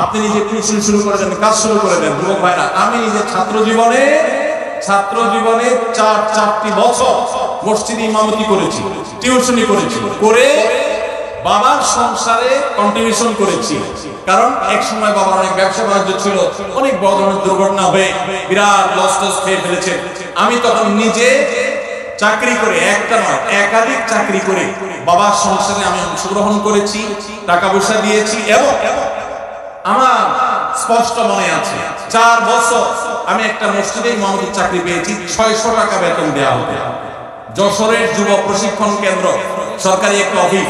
আপনি নিজে টিউশন শুরু করে দেন, কাজ শুরু করে দেন। যুবক ভাইরা, আমি নিজে ছাত্র জীবনে 4টি বছর মসজিদে ইমামতি করেছি, টিউশনি করেছি, করে বাবার সংসারে কন্ট্রিবিউশন করেছি। কারণ এক সময় বাবার অনেক ব্যবসা বাণিজ্য ছিল, অনেক বড় ধরনের দুর্ঘটনা হয়ে বিরাট লস খেয়ে ফেলেছে। আমি তখন নিজে চাকরি করে, একটা নয় একাধিক চাকরি করে বাবার সংসারে আমি অংশগ্রহণ করেছি, টাকা পয়সা দিয়েছি। এবং আমার স্পষ্ট মনে আছে 4 বছর আমি একটা মসজিদে ইমামতির চাকরি পেয়েছি, 600 টাকা বেতন দেওয়া হতো। যশোরের যুব প্রশিক্ষণ কেন্দ্র সরকারি একটা অফিস,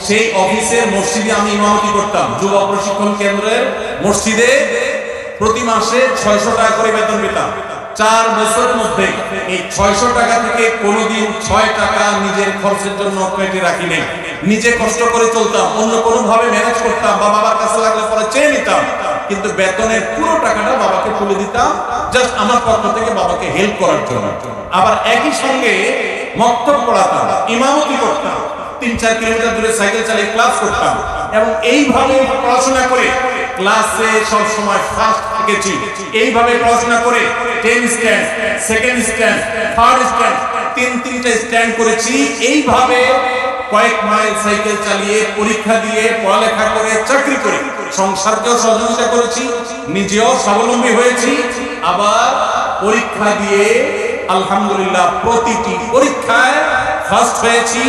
সেই অফিসের মসজিদে আমি ইমামতি করতাম। যুব প্রশিক্ষণ কেন্দ্রের মসজিদে প্রতি মাসে 600 টাকা করে বেতন পেতাম। 4 বছরের মধ্যে এই 600 টাকা থেকে কোনোদিন 6 টাকা নিজের খরচের জন্য কেটে রাখি নাই। নিজে কষ্ট করে চলতাম, অন্য কোনো ভাবে ম্যানেজ করতাম বা বাবার কাছে লাগলে পরে চেয়ে নিতাম, কিন্তু বেতনের পুরো টাকাটা বাবাকে তুলে দিতাম, জাস্ট আমার পক্ষ থেকে বাবাকে হেল্প করার জন্য। আবার একই সঙ্গে মক্তব পড়াতাম, ইমামতি করতাম, 3-4 কিলোমিটার দূরে সাইকেল চালিয়ে ক্লাস করতাম। এবং এইভাবে পড়াশোনা করে ক্লাসে সব সময় ফার্স্ট থেকেছি। এইভাবে পড়াশোনা করে 10 stand, 2nd stand, 3rd stand, 3টা স্ট্যান্ড করেছি। এইভাবে কয়েক মাইল সাইকেল চালিয়ে, পরীক্ষা দিয়ে, পড়ালেখা করে, চাকরি করে সংসারকেও সহযোগিতা করেছি, নিজেও স্বাবলম্বী হয়েছি। আবার পরীক্ষা দিয়ে আলহামদুলিল্লাহ প্রতিটি পরীক্ষায় ফার্স্ট হয়েছি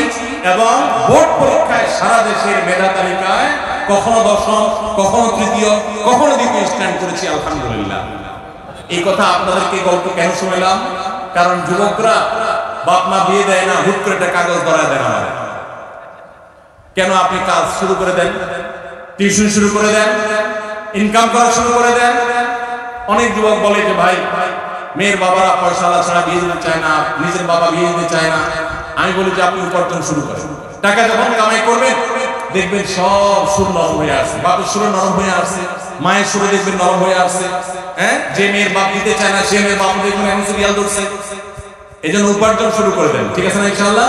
এবং বোর্ড পরীক্ষায় সারা দেশের মেধা তালিকায় কখনো 10ম, কখনো 3য়, কখনো 2য় স্ট্যান্ড করেছি আলহামদুলিল্লাহ। এই কথা আপনাদেরকে গল্প কেন শুনলাম? কারণ যুবকরা বাপ মা বিয়ে দেয় না, হুট করে একটা কাগজ ধরা দেয় না। কেন আপনি কাজ শুরু করে দেন, টিউশন শুরু করে দেন, ইনকাম করা শুরু করে দেন। অনেক যুবক বলে যে ভাই, মেয়ের বাবারা পয়সা ছাড়া বিয়ে দিতে চায় না, নিজের বাবা বিয়ে দিতে চায় না। আমি বলি যে আপনি উপার্জন শুরু করেন, টাকা যখন কামাই করবেন দেখবেন সব সুর নরম হয়ে আসছে, বাপের সুরে নরম হয়ে আসছে, মায়ের সুরে দেখবেন নরম হয়ে আসছে। হ্যাঁ, যে মেয়ের বাপ দিতে চায় না সে মেয়ের বাপ দেখবেন এমন সিরিয়াল ধরছে। এই জন্য উপার্জন শুরু করে দেন, ঠিক আছে না ইনশাআল্লাহ?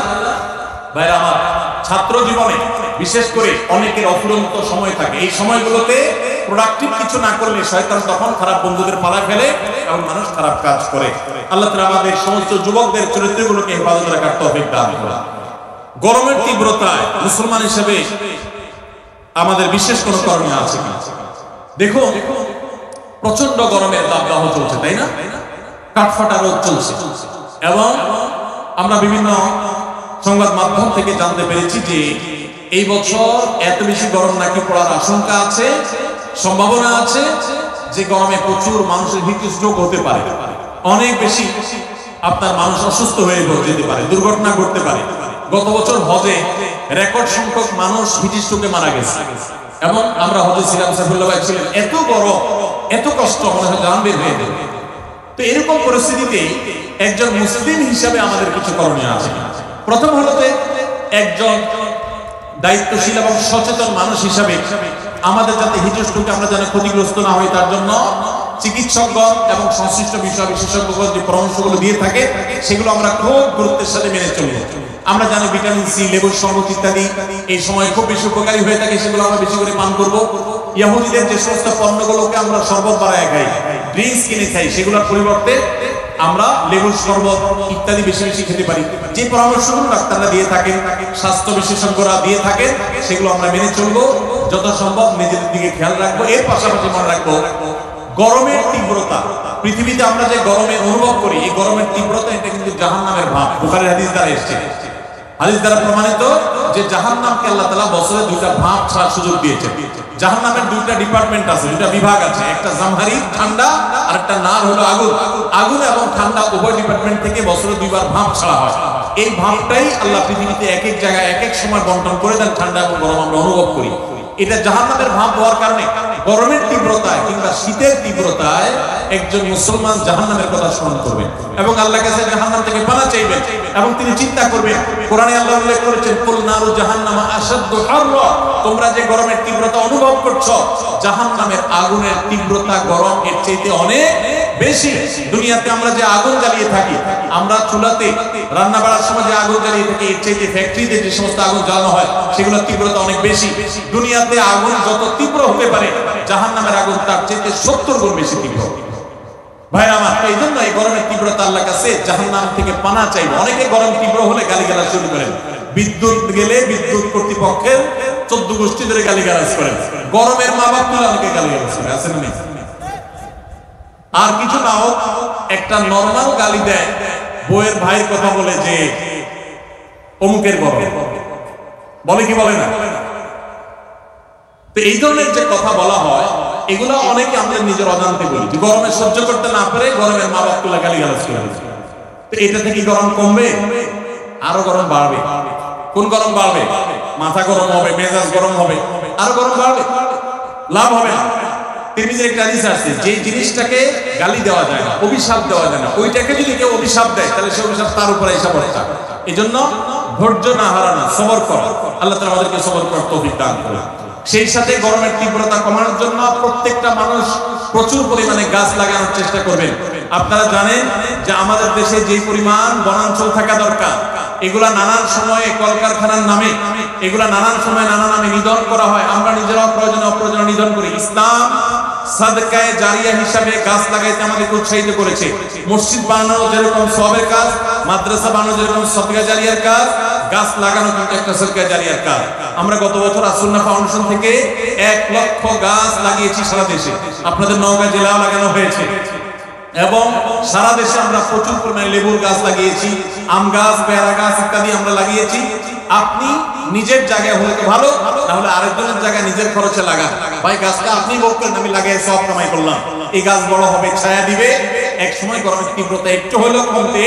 ভাইরা আমার, ছাত্র জীবনে বিশেষ করে অনেকের অফুরন্ত সময় থাকে। এই সময়গুলোতে প্রোডাক্টিভ কিছু না করলে শয়তান তখন খারাপ বন্ধুদের পালা ফেলে এবং মানুষ খারাপ কাজ করে। আল্লাহ তাআলা আমাদের সমস্ত যুবকদের চরিত্রগুলোকে হেফাজত রাখার তৌফিক দান করুন। গরমের তীব্রতায় মুসলমান হিসেবে আমাদের বিশেষ কোনো করণীয় আছে কি? দেখুন, প্রচন্ড গরমের দাবদাহ চলছে, তাই না? কাঠফাটা রোদ চলছে এবং আমরা বিভিন্ন সংবাদ মাধ্যম থেকে জানতে পেরেছি যে এই বছর এত বেশি গরম নাকি পড়ার আশঙ্কা আছে, সম্ভাবনা আছে যে গরমে প্রচুর মানুষের হিট স্ট্রোক হতে পারে, অনেক বেশি আপনার মানুষ অসুস্থ হয়ে যেতে পারে, দুর্ঘটনা ঘটতে পারে। গত বছর হজে রেকর্ড সংখ্যক মানুষ হিট স্ট্রোকে মারা গেছে এবং আমরা হজে ছিলাম, সাইফুল্লাহ ভাই ছিলেন, এত গরম, এত কষ্ট, মনে হয় জান বের হয়ে যাবে। তো এরকম পরিস্থিতিতে একজন মুসলিম হিসাবে আমাদের কিছু করণীয় আছে। প্রথম হলো যে একজন দায়িত্বশীল এবং সচেতন মানুষ হিসাবে আমাদের যাতে হিট স্ট্রোকে আমরা যেন ক্ষতিগ্রস্ত না হই তার জন্য চিকিৎসকগণ এবং সংশ্লিষ্ট বিষয় বিশেষজ্ঞগণ যে পরামর্শগুলো দিয়ে থাকে সেগুলো আমরা খুব গুরুত্বের সাথে মেনে চলব। আমরা জানি ভিটামিন সি, লেবুর শরবত ইত্যাদি এই সময় খুব বেশি উপকারী হয়ে থাকে, সেগুলো আমরা বেশি করে পান করব। ইহুদিদের যে সমস্ত পণ্যগুলোকে আমরা শরবত বানায় খাই, ড্রিঙ্কস কিনে খাই, সেগুলোর পরিবর্তে আমরা লেবুর শরবত ইত্যাদি বেশি বেশি খেতে পারি। যে পরামর্শগুলো ডাক্তাররা দিয়ে থাকেন, স্বাস্থ্য বিশেষজ্ঞরা দিয়ে থাকেন, সেগুলো আমরা মেনে চলবো, যত সম্ভব নিজেদের দিকে খেয়াল রাখবো। এর পাশাপাশি মনে রাখবো গরমের তীব্রতা, পৃথিবীতে আমরা যে গরমে অনুভব করি এই গরমের তীব্রতা, এটা কিন্তু জাহান্নামের ভাব। বুখারীর হাদিস দ্বারা এসেছে, হাদিস দ্বারা প্রমাণিত যে জাহান্নামকে আল্লাহ তাআলা বছরে 2টা ভাব ছাড়ার সুযোগ দিয়েছেন। জাহান্নামের 2টা ডিপার্টমেন্ট আছে, 2টা বিভাগ আছে, একটা জামহারি ঠান্ডা আর একটা নার হলো আগুন। আগুন এবং ঠান্ডা উভয় ডিপার্টমেন্ট থেকে বছরে 2বার ভাব ছাড়া হয়। এই ভাবটাই আল্লাহ পৃথিবীতে এক এক জায়গায় এক এক সময় বন্টন করে দেন, ঠান্ডা এবং গরম আমরা অনুভব করি। এটা জাহান্নামের ভাব হওয়ার কারণে গরমের তীব্রতায় কিংবা শীতের তীব্রতায় একজন মুসলমান জাহান্নামের কথা স্মরণ করবেন এবং আল্লাহর কাছে জাহান্নাম থেকে পানা চাইবেন এবং তিনি চিন্তা করবেন। কোরআনে আল্লাহ উল্লেখ করেছেন, কুল নারু জাহান্নামা আশাদ্দু হাররা, তোমরা যে গরমের তীব্রতা অনুভব করছো, জাহান্নামের আগুনের তীব্রতা, গরম এর চাইতে অনেক বেশি। দুনিয়াতে আমরা যে আগুন জ্বালিয়ে থাকি, আমরা চুলাতে রান্না বাড়ার সময় যে আগুন জ্বালিয়ে থাকি, এর চাইতে ফ্যাক্টরিতে যে সমস্ত আগুন জ্বালানো হয় সেগুলোর তীব্রতা অনেক বেশি। দুনিয়াতে আগুন যত তীব্র হতে পারে, জাহান্নামের আগুন তার চাইতে 70 গুণ বেশি তীব্র। ভাইরা আমার, এই জন্য এই গরমের তীব্রতা আল্লাহর কাছে জাহান্নাম থেকে পানা চাইবে। অনেকে গরম তীব্র হলে গালিগালাজ শুরু করেন, বিদ্যুৎ গেলে বিদ্যুৎ কর্তৃপক্ষের 14 গোষ্ঠী ধরে গালিগালাজ করেন, গরমের মা বাপ তুলে অনেকে গালিগালাজ করে, আছে না? আর কিছু না হোক একটা নরমাল গালি দেয় বউয়ের ভাইয়ের কথা বলে যে অমুকের গরম, বলে কি বলে না? তো এই ধরনের যে কথা বলা হয়, এগুলো অনেকে আমাদের নিজের অজান্তে বলি। যে গরমে সহ্য করতে না পারে গরমের মা বাপ তুলে গালিগালাজ করে। তো এটা থেকে গরম কমবে? আরো গরম বাড়বে। কোন গরম বাড়বে? মাথা গরম হবে, মেজাজ গরম হবে, আরো গরম বাড়বে, লাভ হবে না। তিরমিজির একটা হাদিস আছে, যে জিনিসটাকে গালি দেওয়া যায় না, অভিশাপ দেওয়া যায় না, ওইটাকে যদি কেউ অভিশাপ দেয় তাহলে সে অভিশাপ তার উপরে এসে পড়ে। এই জন্য ধৈর্য না হারানো, সবর করা। আল্লাহ তাআলা আমাদেরকে সবর করার তৌফিক দান করুন। সেই সাথে গরমের তীব্রতা কমানোর জন্য প্রত্যেকটা মানুষ প্রচুর পরিমাণে গাছ লাগানোর চেষ্টা করবেন। আপনারা জানেন যে আমাদের দেশে যে পরিমাণ বনাঞ্চল থাকা দরকার, এগুলা নানান সময়ে কলকারখানার নামে, এগুলা নানান সময় নানা নামে নিধন করা হয়। আমরা নিজেরাও প্রয়োজনে অপ্রয়োজনে নিধন করি। ইসলাম সাদকায়ে জারিয়া হিসাবে গাছ লাগাইতে আমাদেরকে উৎসাহিত করেছে। মসজিদ বানানো যেরকম সওয়াবের কাজ, মাদ্রাসা বানানো যেরকম সাদকা জারিয়ার কাজ, গাছ লাগানো কিন্তু একটা সাদকা জারিয়ার কাজ। আমরা গত বছর আসুন্নাহ ফাউন্ডেশন থেকে 1 লক্ষ গাছ লাগিয়েছি সারা দেশে। আপনাদের নওগাঁ জেলাও লাগানো হয়েছে এবং সারা দেশে আমরা প্রচুর পরিমাণে লেবুর গাছ লাগিয়েছি, আম গাছ, পেয়ারা গাছ ইত্যাদি আমরা লাগিয়েছি। আপনি নিজের জায়গায় হলে তো ভালো, না হলে আরেকজনের জায়গায় নিজের খরচে লাগান। ভাই গাছটা আপনি বলতেন, আমি লাগাই সব কামাই করলাম। এই গাছ বড় হবে, ছায়া দিবে, এক সময় গরমের তীব্রতা একটু হলেও কমতে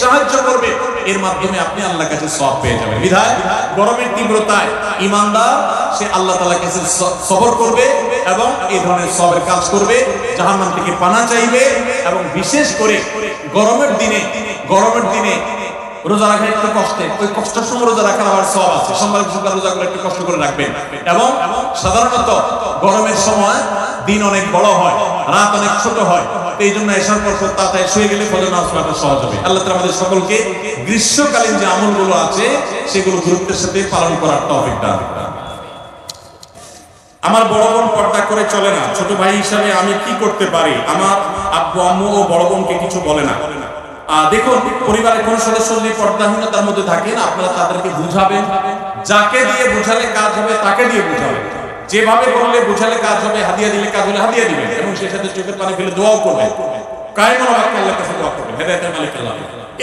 সাহায্য করবে। এর মাধ্যমে আপনি আল্লাহর কাছে সওয়াব পেয়ে যাবেন। বিধায় গরমের তীব্রতায় ঈমানদার সে আল্লাহ তাআলার কাছে সবর করবে এবং এই ধরনের সওয়াবের কাজ করবে, জাহান্নাম থেকে পানা চাইবে। এবং বিশেষ করে গরমের দিনে রোজা রাখা একটু কষ্টে, ওই কষ্টের সময় রোজা রাখার আবার সওয়াব আছে। সোমবার শুক্রবার রোজা করে একটু কষ্ট করে রাখবেন। এবং সাধারণত গরমের সময় দিন অনেক বড় হয়, রাত অনেক ছোট হয়। এই জন্য এসার পর তাড়াতাড়ি শুয়ে গেলে ফজর নামাজ পড়াটা সহজ হবে। আল্লাহ তাআলা আমাদের সকলকে গ্রীষ্মকালীন যে আমলগুলো আছে সেগুলো গুরুত্বের সাথে পালন করার তৌফিক দান করুন। আমার বড় বোন পর্দা করে চলে না, ছোট ভাই হিসাবে আমি কি করতে পারি? আমার আব্বু আম্মু ও বড় বোনকে কিছু বলে না। দেখুন, পরিবারের কোন সদস্য যদি পর্দাহীনতার মধ্যে থাকেন, আপনারা তাদেরকে বুঝাবেন। যাকে দিয়ে বুঝালে কাজ হবে তাকে দিয়ে বুঝাবেন। যেভাবে বললে বুঝালে কাজ হবে, হাদিয়া দিলে কাজ হলে হাদিয়া দিবেন এবং সেই সাথে চোখের পানি ফেলে দোয়াও করবেন। কায়েমুল হক আল্লাহর কাছে দোয়া করবেন, হেদায়েতের মালিক আল্লাহ।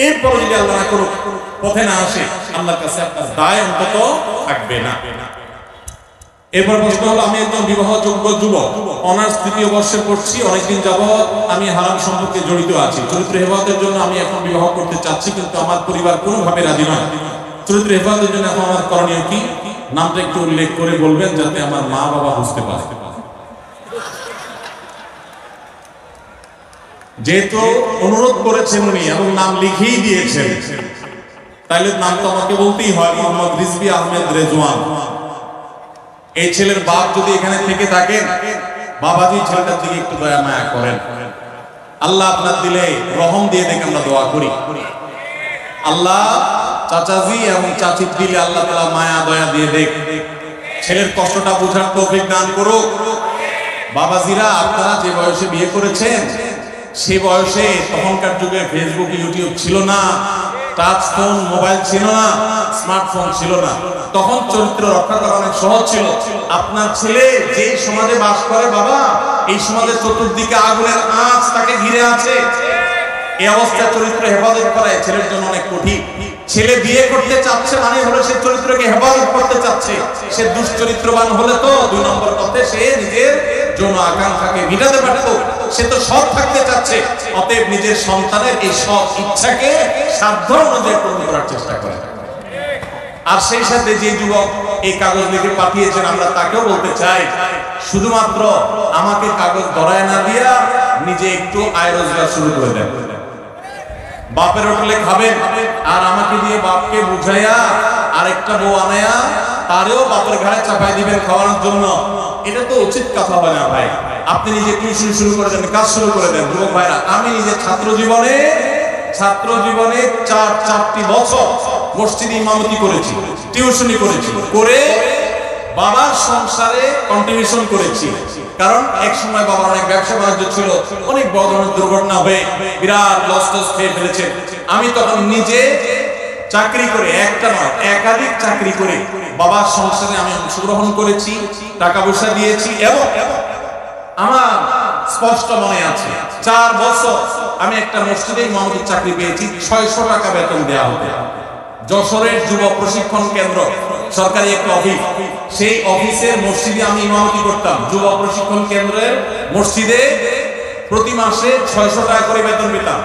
এরপর যদি আল্লাহ না করুক, পথে না আসে, আল্লাহর কাছে আপনার দায় অন্তত থাকবে না। এরপর প্রশ্ন হলো, আমি একজন বিবাহযোগ্য যুবক, অনার্স 3য় বর্ষে পড়ছি। অনেকদিন যাবৎ আমি হারাম সম্পর্কে জড়িত আছি। চরিত্র হেফাজতের জন্য আমি এখন বিবাহ করতে চাচ্ছি, কিন্তু আমার পরিবার কোনোভাবে রাজি নয়। চরিত্র হেফাজতের জন্য এখন আমার করণীয় কি? নামটা একটু উল্লেখ করে বলবেন যাতে আমার মা বাবা বুঝতে পারে। যেহেতু অনুরোধ করেছেন উনি এবং নাম লিখেই দিয়েছেন, তাইলে নাম তো আমাকে বলতেই হয়, মোহাম্মদ রিজভী আহমেদ রেজওয়ান। এই ছেলের বাপ যদি এখানে থেকে থাকেন, বাবাজি ছেলেটার দিকে একটু দয়া মায়া করেন। আল্লাহ আপনার দিলে রহম দিয়ে দেখে আমরা দোয়া করি। আল্লাহ চাচাজি এবং চাচির দিলে আল্লাহ তাআলা মায়া দয়া দিয়ে দেখ, ছেলের কষ্টটা বোঝার তৌফিক দান করুক। বাবাজিরা, আপনারা যে বয়সে বিয়ে করেছেন, সেই বয়সে তখনকার যুগে ফেসবুক, ইউটিউব ছিল না, টাচ ফোন, মোবাইল ছিল না, স্মার্টফোন ছিল না। তখন চরিত্র রক্ষা করা অনেক সহজ ছিল। আপনার ছেলে যে সমাজে বাস করে, বাবা, এই সমাজের চতুর্দিকে আগুনের আঁচ তাকে ঘিরে আছে। এই অবস্থায় চরিত্র হেফাজত করা ছেলের জন্য অনেক কঠিন। ছেলে বিয়ে করতে চাচ্ছে মানে হলো সে চরিত্রকে হেফাজত করতে চাচ্ছে। সে দুশ্চরিত্রবান হলে তো 2 নম্বর পথে সে নিজের যৌন আকাঙ্ক্ষাকে মিটাতে পারতো। সে তো সৎ থাকতে চাচ্ছে, অতএব নিজের সন্তানের এই সৎ ইচ্ছাকে সাধ্য অনুযায়ী পূরণ করার চেষ্টা করে। আর সেই সাথে যে যুবক এই কাগজ লিখে পাঠিয়েছেন, আমরা তাকেও বলতে চাই, শুধুমাত্র আমাকে কাগজ ধরায় না দিয়া নিজে একটু আয় রোজগার শুরু করে দেন। বাপের হোটেলে খাবেন আর আমাকে দিয়ে বাপকে বুঝাইয়া আরেকটা বউ আনায়া তারেও বাপের ঘাড়ে চাপাই দিবেন খাওয়ানোর জন্য, এটা তো উচিত কথা হবে না ভাই। আপনি নিজে টিউশন শুরু করে দেন, কাজ শুরু করে দেন। যুবক ভাইরা, আমি নিজে ছাত্র জীবনে 4টি বছর মসজিদে ইমামতি করেছি, টিউশনি করেছি, করে বাবার সংসারে কন্ট্রিবিউশন করেছি। কারণ এক সময় বাবার অনেক ব্যবসা বাণিজ্য ছিল, অনেক বড় ধরনের দুর্ঘটনা হয়ে বিরাট লস খেয়ে ফেলেছে। আমি তখন নিজে চাকরি করে, একটা নয় একাধিক চাকরি করে বাবার সংসারে আমি অংশগ্রহণ করেছি, টাকা পয়সা দিয়েছি। এবং আমার স্পষ্ট মনে আছে 4 বছর আমি একটা মসজিদে ইমামতির চাকরি পেয়েছি, 600 টাকা বেতন দেওয়া হতো। যশোরের যুব প্রশিক্ষণ কেন্দ্র সরকারি একটা অফিস, সেই অফিসের মসজিদে আমি ইমামতি করতাম। যুব প্রশিক্ষণ কেন্দ্রের মসজিদে প্রতি মাসে 600 টাকা করে বেতন পেতাম।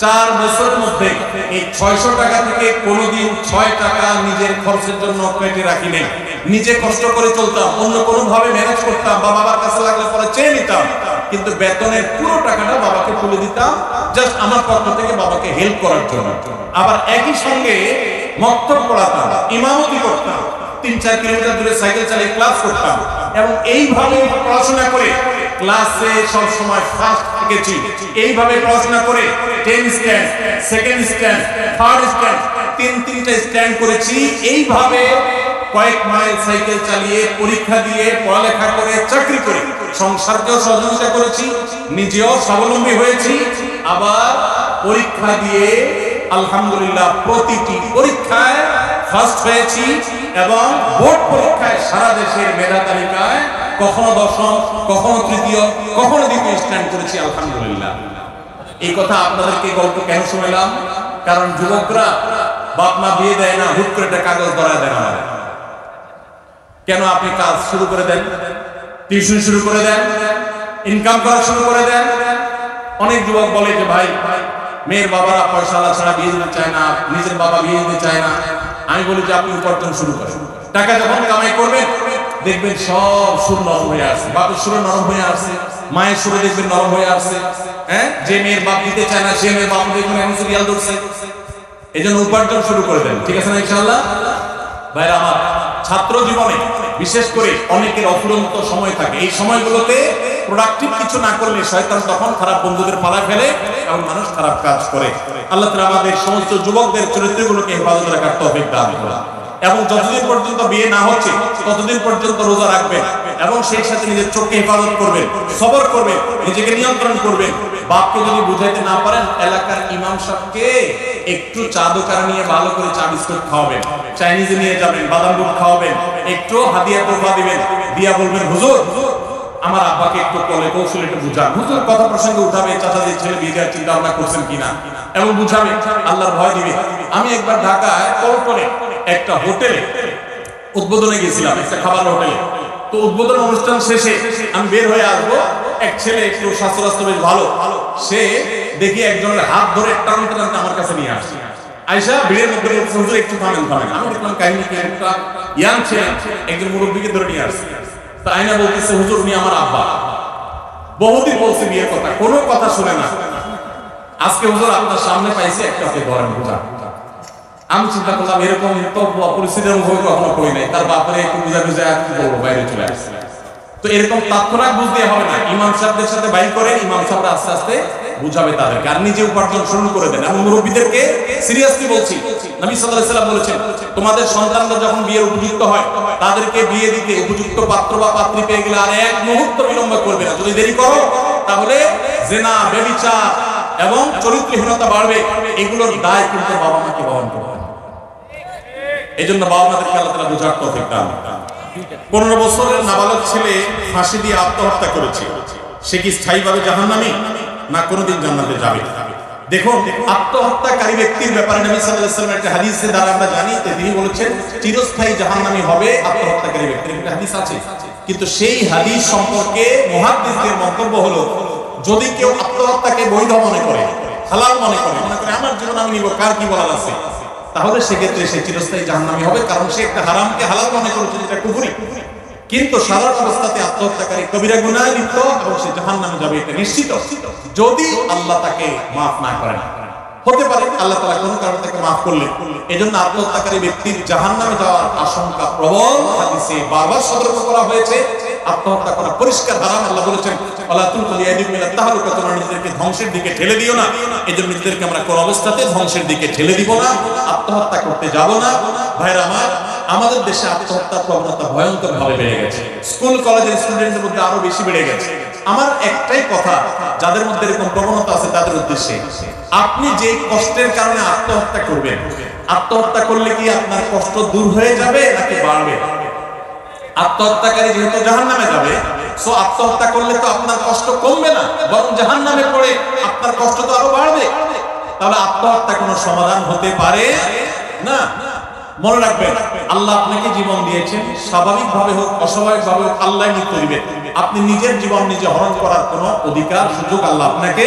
4 বছরের মধ্যে এই 600 টাকা থেকে কোনোদিন 6 টাকা নিজের খরচের জন্য কেটে রাখি নাই। নিজে কষ্ট করে চলতাম, অন্য কোনো ভাবে ম্যানেজ করতাম বা বাবার কাছে লাগলে পরে চেয়ে নিতাম, কিন্তু বেতনের পুরো টাকাটা বাবাকে তুলে দিতাম, জাস্ট আমার পক্ষ থেকে বাবাকে হেল্প করার জন্য। আবার একই সঙ্গে মক্তব পড়াতাম, ইমামতি করতাম, 3-4 কিলোমিটার দূরে সাইকেল চালিয়ে ক্লাস করতাম। এবং এইভাবে পড়াশোনা করে ক্লাসে সব সময় ফার্স্ট থেকেছি। এইভাবে পড়াশোনা করে 10 stand, 2nd stand, 3rd stand, 3টা স্ট্যান্ড করেছি। এইভাবে কয়েক মাইল সাইকেল চালিয়ে, পরীক্ষা দিয়ে, পড়ালেখা করে, চাকরি করে সংসারকেও সহযোগিতা করেছি, নিজেও স্বাবলম্বী হয়েছি। আবার পরীক্ষা দিয়ে আলহামদুলিল্লাহ প্রতিটি পরীক্ষায় ফার্স্ট হয়েছি এবং বোর্ড পরীক্ষায় সারা দেশের মেধা তালিকায় কখনো 10ম, কখনো 3য়, কখনো 2য় স্ট্যান্ড করেছি আলহামদুলিল্লাহ। এই কথা আপনাদেরকে গল্প কেন শোনালাম? কারণ যুবকরা বাপ মা বিয়ে দেয় না, হুট করে একটা কাগজ ধরায় দেয় না। কেন আপনি কাজ শুরু করে দেন, টিউশন শুরু করে দেন, ইনকাম করা শুরু করে দেন। অনেক যুবক বলে যে ভাই, মেয়ের বাবারা পয়সা ছাড়া বিয়ে দিতে চায় না, নিজের বাবা বিয়ে দিতে চায় না। আমি বলি যে আপনি উপার্জন শুরু করেন, টাকা যখন কামাই করবেন দেখবেন সব সুর নরম হয়ে আসছে, বাপের সুরে নরম হয়ে আসছে, মায়ের সুরে দেখবেন নরম হয়ে আসছে। হ্যাঁ, যে মেয়ের বাপ দিতে চায় না সে মেয়ের বাপ দেখবেন এখন সিরিয়াল ধরছে। এই জন্য উপার্জন শুরু করে দেন, ঠিক আছে না ইনশাআল্লাহ? ভাইরা আমার, ছাত্র জীবনে বিশেষ করে অনেকের অফুরন্ত সময় থাকে। এই সময়গুলোতে প্রোডাক্টিভ কিছু না করলে শয়তান তখন খারাপ বন্ধুদের পালা ফেলে এবং মানুষ খারাপ কাজ করে। আল্লাহ তাআলা আমাদের সমস্ত যুবকদের চরিত্রগুলোকে হেফাজত রাখার তৌফিক দান করুন। এবং যতদিন পর্যন্ত বিয়ে না হচ্ছে ততদিন পর্যন্ত রোজা রাখবেন এবং সেই সাথে নিজের চোখকে হেফাজত করবেন, সবর করবেন, নিজেকে নিয়ন্ত্রণ করবেন। বাপকে যদি বুঝাইতে না পারেন, এলাকার ইমাম সাহেবকে একটু চা দোকান নিয়ে ভালো করে চা বিস্কুট খাওয়াবেন, চাইনিজে নিয়ে যাবেন, বাদাম দুধ খাওয়াবেন, একটু হাদিয়া তোফা দিবেন, দিয়া বলবেন হুজুর আমার আব্বাকে একটু কলে কৌশলে একটু বুঝান। হুজুর কথা প্রসঙ্গে উঠাবে, চাচাদের ছেলে বিয়ে দেওয়ার চিন্তা ভাবনা করছেন কিনা এবং বুঝাবে, আল্লাহর ভয় দিবে। আমি একবার ঢাকায় পল্টনে একটা হোটেলে উদ্বোধনে গেছিলাম, একটা খাবার হোটেলে। তো উদ্বোধন অনুষ্ঠান শেষে আমি বের হয়ে আসবো, এক ছেলে একটু স্বাস্থ্য রাস্তা বেশ ভালো, সে দেখি একজনের হাত ধরে টানতে টানতে আমার কাছে নিয়ে আসছে। আয়সা ভিড়ের মধ্যে হুজুর একটু থামেন। আমি দেখলাম কাহিনী কি, একটা ইয়াং ছেলে একজন মুরব্বীকে ধরে নিয়ে আসছে। তা আয়না বলতেছে হুজুর উনি আমার আব্বা, বহুদিন বলছে বিয়ের কথা, কোনো কথা শুনে না, আজকে হুজুর আপনার সামনে পাইছে, একটা হাতে ধরেন বুঝা। আমি চিন্তা করলাম এরকম তো পরিস্থিতির মুখে কখনো করি নাই, তার বাপরে একটু বুঝা বুঝা কি করবো, বাইরে চলে আসছে। তো এরকম তাৎক্ষণিক বুঝ দিয়ে হবে না, ইমাম সাহেবদের সাথে বাইর করে ইমাম সাহেবরা আস্তে আস্তে বুঝাবে তাদেরকে, আর নিজে উপার্জন শুরু করে দেন। এবং মুরব্বীদেরকে সিরিয়াসলি বলছি, নবী সাল্লাল্লাহু আলাইহি ওয়াসাল্লাম বলেছেন তোমাদের সন্তানরা যখন বিয়ের উপযুক্ত হয় তাদেরকে বিয়ে দিতে উপযুক্ত পাত্র বা পাত্রী পেয়ে গেলে আর এক মুহূর্ত বিলম্ব করবে না। যদি দেরি করো তাহলে জিনা, ব্যভিচার এবং চরিত্রহীনতা বাড়বে, এগুলোর দায় কিন্তু বাবা মাকে বহন করবে। এই জন্য বাবা মাদেরকে আল্লাহ তাআলা বোঝার তৌফিক দান। 15 বছরের নাবালক ছেলে ফাঁসি দিয়ে আত্মহত্যা করেছে, সে কি স্থায়ীভাবে জাহান্নামী না কোনোদিন জান্নাতে যাবে? দেখুন, আত্মহত্যাকারী ব্যক্তির ব্যাপারে নবী সাল্লাল্লাহু আলাইহি ওয়াসাল্লাম একটা হাদিসের দ্বারা আমরা জানি যে তিনি বলেছেন চিরস্থায়ী জাহান্নামী হবে আত্মহত্যাকারী ব্যক্তির, একটা হাদিস আছে। কিন্তু সেই হাদিস সম্পর্কে মুহাদ্দিসদের মন্তব্য হলো, যদি কেউ আত্মহত্যাকে বৈধ মনে করে, হালাল মনে করে আমার জীবন আমি নিব, কার কি বলার আছে, তাহলে সেক্ষেত্রে সে চিরস্থায়ী জাহান্নামী হবে, কারণ সে একটা হারামকে হালাল মনে করেছে, যেটা কুফরি। কিন্তু সাধারণ অবস্থাতে আত্মহত্যাকারী কবিরা গুনাহে লিপ্ত এবং সে জাহান্নামে যাবে, এটা নিশ্চিত, যদি আল্লাহ তাকে মাফ না করেন। হতে পারে আল্লাহ তাআলা কোনো কারণে তাকে মাফ করলেন, এজন্য আত্মহত্যাকারী ব্যক্তির জাহান্নামে যাওয়ার আশঙ্কা প্রবল। হাদিসে বারবার সতর্ক করা হয়েছে। আত্মহত্যা করা পরিষ্কার হারাম। আল্লাহ বলেছেন ওয়ালা তুলকু বিয়াইদিকুম ইলা তাহলুকা, তোমরা নিজেদেরকে ধ্বংসের দিকে ঠেলে দিও না। এজন্য নিজেদেরকে আমরা কোন অবস্থাতে ধ্বংসের দিকে ঠেলে দিব না, আত্মহত্যা করতে যাব না। ভাইরা আমার, আমাদের দেশে আত্মহত্যার প্রবণতা ভয়ঙ্কর ভাবে বেড়ে গেছে, স্কুল কলেজের স্টুডেন্টদের মধ্যে আরো বেশি বেড়ে গেছে। আমার একটাই কথা, যাদের মধ্যে এরকম প্রবণতা আছে তাদের উদ্দেশ্যে, আপনি যে কষ্টের কারণে আত্মহত্যা করবেন, আত্মহত্যা করলে কি আপনার কষ্ট দূর হয়ে যাবে নাকি বাড়বে? আত্মহত্যাকারী যেহেতু জাহান্নামে যাবে, সো আত্মহত্যা করলে তো আপনার কষ্ট কমবে না, বরং জাহান্নামে পড়ে আপনার কষ্ট তো আরো বাড়বে। তাহলে আত্মহত্যা কোনো সমাধান হতে পারে না। মনে রাখবেন, আল্লাহ আপনাকে জীবন দিয়েছেন, স্বাভাবিকভাবে হোক অস্বাভাবিকভাবে হোক আল্লাহ মৃত্যু দিবেন। আপনি নিজের জীবন নিজে হরণ করার কোনো অধিকার সুযোগ আল্লাহ আপনাকে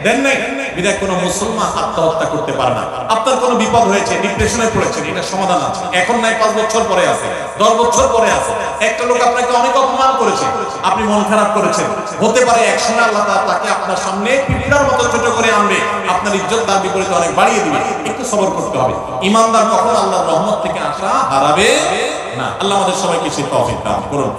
দেন নাই। বিধায় কোনো মুসলমান আত্মহত্যা করতে পারে না। আপনার কোনো বিপদ হয়েছে, ডিপ্রেশনে পড়েছেন, এটা সমাধান আছে, এখন নাই 5 বছর পরে আছে, 10 বছর পরে আছে। একটা লোক আপনাকে অনেক অপমান করেছে, আপনি মন খারাপ করেছেন, হতে পারে একসময় আল্লাহ তাকে আপনার সামনে পিঁপড়ার মতো ছোট করে আনবে, আপনার ইজ্জত তার বিপরীতে অনেক বাড়িয়ে দিবে। একটু সবর করতে হবে। ঈমানদার কখনো আল্লাহর রহমত থেকে আশা হারাবে না। আল্লাহ আমাদের সবাইকে সেই তৌফিক দান করুন।